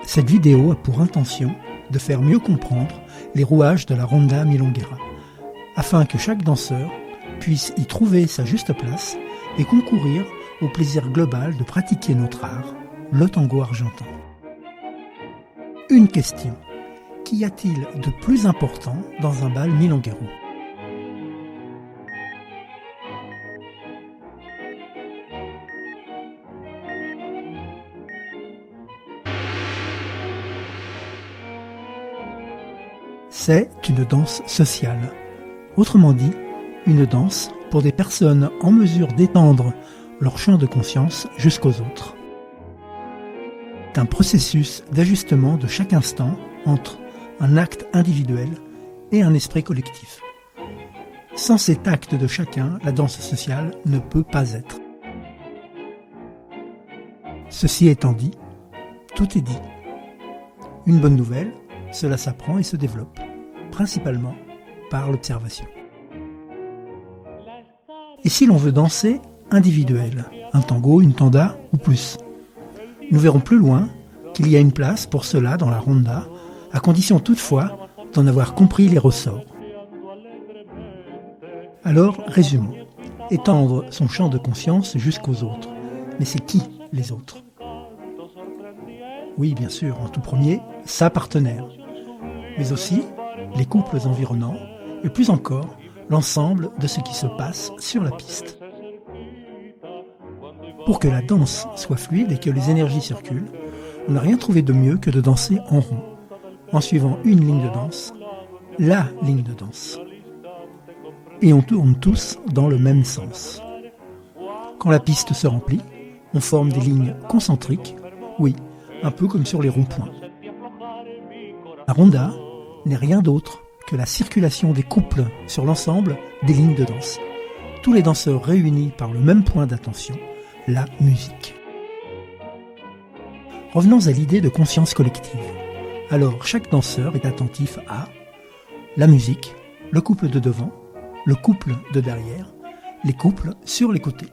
Cette vidéo a pour intention de faire mieux comprendre les rouages de la ronda milonguera, afin que chaque danseur puisse y trouver sa juste place et concourir au plaisir global de pratiquer notre art, le tango argentin. Une question. Qu'y a-t-il de plus important dans un bal milonguero ? C'est une danse sociale. Autrement dit, une danse pour des personnes en mesure d'étendre leur champ de conscience jusqu'aux autres. C'est un processus d'ajustement de chaque instant entre un acte individuel et un esprit collectif. Sans cet acte de chacun, la danse sociale ne peut pas être. Ceci étant dit, tout est dit. Une bonne nouvelle, cela s'apprend et se développe, principalement par l'observation. Et si l'on veut danser individuel, un tango, une tanda ou plus, nous verrons plus loin qu'il y a une place pour cela dans la ronda, à condition toutefois d'en avoir compris les ressorts. Alors, résumons. Étendre son champ de conscience jusqu'aux autres. Mais c'est qui les autres ? Oui, bien sûr, en tout premier, sa partenaire. Mais aussi les couples environnants et plus encore, l'ensemble de ce qui se passe sur la piste. Pour que la danse soit fluide et que les énergies circulent, on n'a rien trouvé de mieux que de danser en rond, en suivant une ligne de danse, la ligne de danse. Et on tourne tous dans le même sens. Quand la piste se remplit, on forme des lignes concentriques, oui, un peu comme sur les ronds-points. La ronda n'est rien d'autre que la circulation des couples sur l'ensemble des lignes de danse. Tous les danseurs réunis par le même point d'attention, la musique. Revenons à l'idée de conscience collective. Alors, chaque danseur est attentif à la musique, le couple de devant, le couple de derrière, les couples sur les côtés.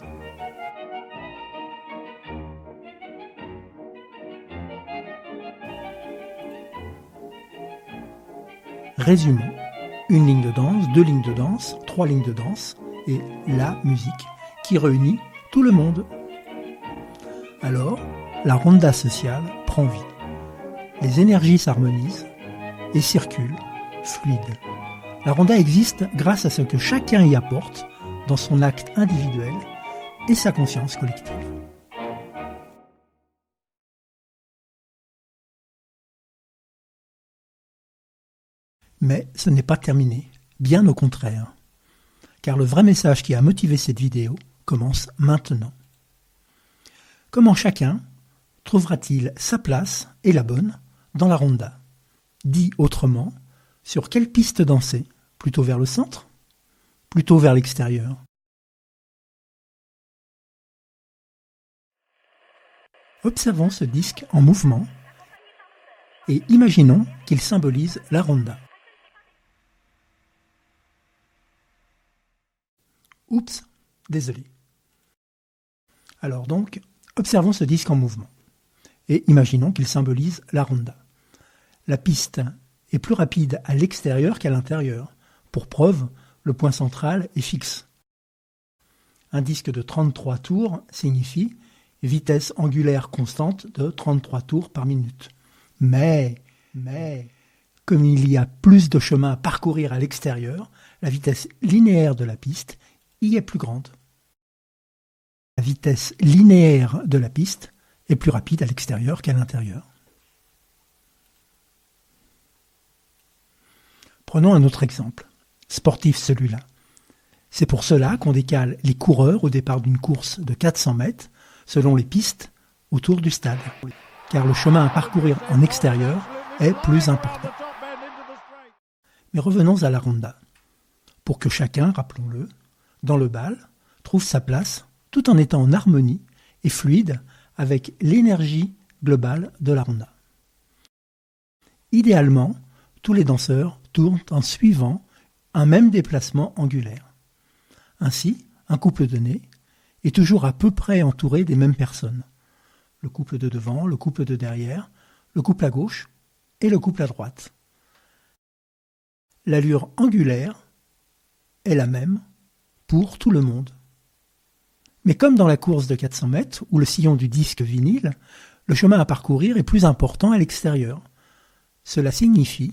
Résumons. Une ligne de danse, deux lignes de danse, trois lignes de danse et la musique qui réunit tout le monde. Alors, la ronda sociale prend vie. Les énergies s'harmonisent et circulent, fluides. La ronda existe grâce à ce que chacun y apporte dans son acte individuel et sa conscience collective. Mais ce n'est pas terminé, bien au contraire. Car le vrai message qui a motivé cette vidéo commence maintenant. Comment chacun trouvera-t-il sa place, et la bonne, dans la ronda ? Dit autrement, sur quelle piste danser ? Plutôt vers le centre ? Plutôt vers l'extérieur ? Observons ce disque en mouvement et imaginons qu'il symbolise la ronda. Oups, désolé. Alors donc, observons ce disque en mouvement et imaginons qu'il symbolise la ronda. La piste est plus rapide à l'extérieur qu'à l'intérieur. Pour preuve, le point central est fixe. Un disque de 33 tours signifie vitesse angulaire constante de 33 tours par minute. Mais, comme il y a plus de chemin à parcourir à l'extérieur, la vitesse linéaire de la piste y est plus grande. La vitesse linéaire de la piste est plus rapide à l'extérieur qu'à l'intérieur. Prenons un autre exemple, sportif celui-là. C'est pour cela qu'on décale les coureurs au départ d'une course de 400 mètres selon les pistes autour du stade, car le chemin à parcourir en extérieur est plus important. Mais revenons à la ronda. Pour que chacun, rappelons-le, dans le bal, trouve sa place tout en étant en harmonie et fluide avec l'énergie globale de la ronda. Idéalement, tous les danseurs tournent en suivant un même déplacement angulaire. Ainsi, un couple de nez est toujours à peu près entouré des mêmes personnes. Le couple de devant, le couple de derrière, le couple à gauche et le couple à droite. L'allure angulaire est la même pour tout le monde. Mais comme dans la course de 400 mètres ou le sillon du disque vinyle, le chemin à parcourir est plus important à l'extérieur. Cela signifie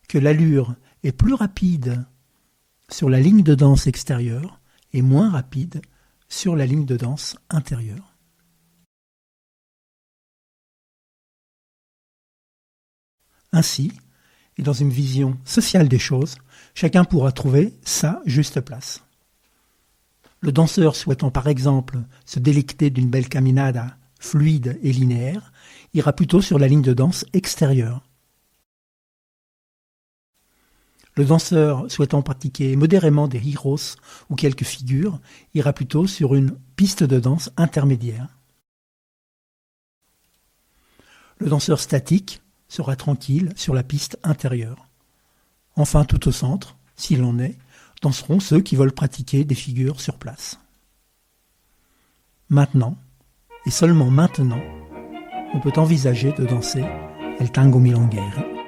que l'allure est plus rapide sur la ligne de danse extérieure et moins rapide sur la ligne de danse intérieure. Ainsi, et dans une vision sociale des choses, chacun pourra trouver sa juste place. Le danseur souhaitant par exemple se délecter d'une belle caminada fluide et linéaire ira plutôt sur la ligne de danse extérieure. Le danseur souhaitant pratiquer modérément des gyros ou quelques figures ira plutôt sur une piste de danse intermédiaire. Le danseur statique sera tranquille sur la piste intérieure. Enfin, tout au centre, s'il en est, danseront ceux qui veulent pratiquer des figures sur place. Maintenant, et seulement maintenant, on peut envisager de danser El Tango Milonguero.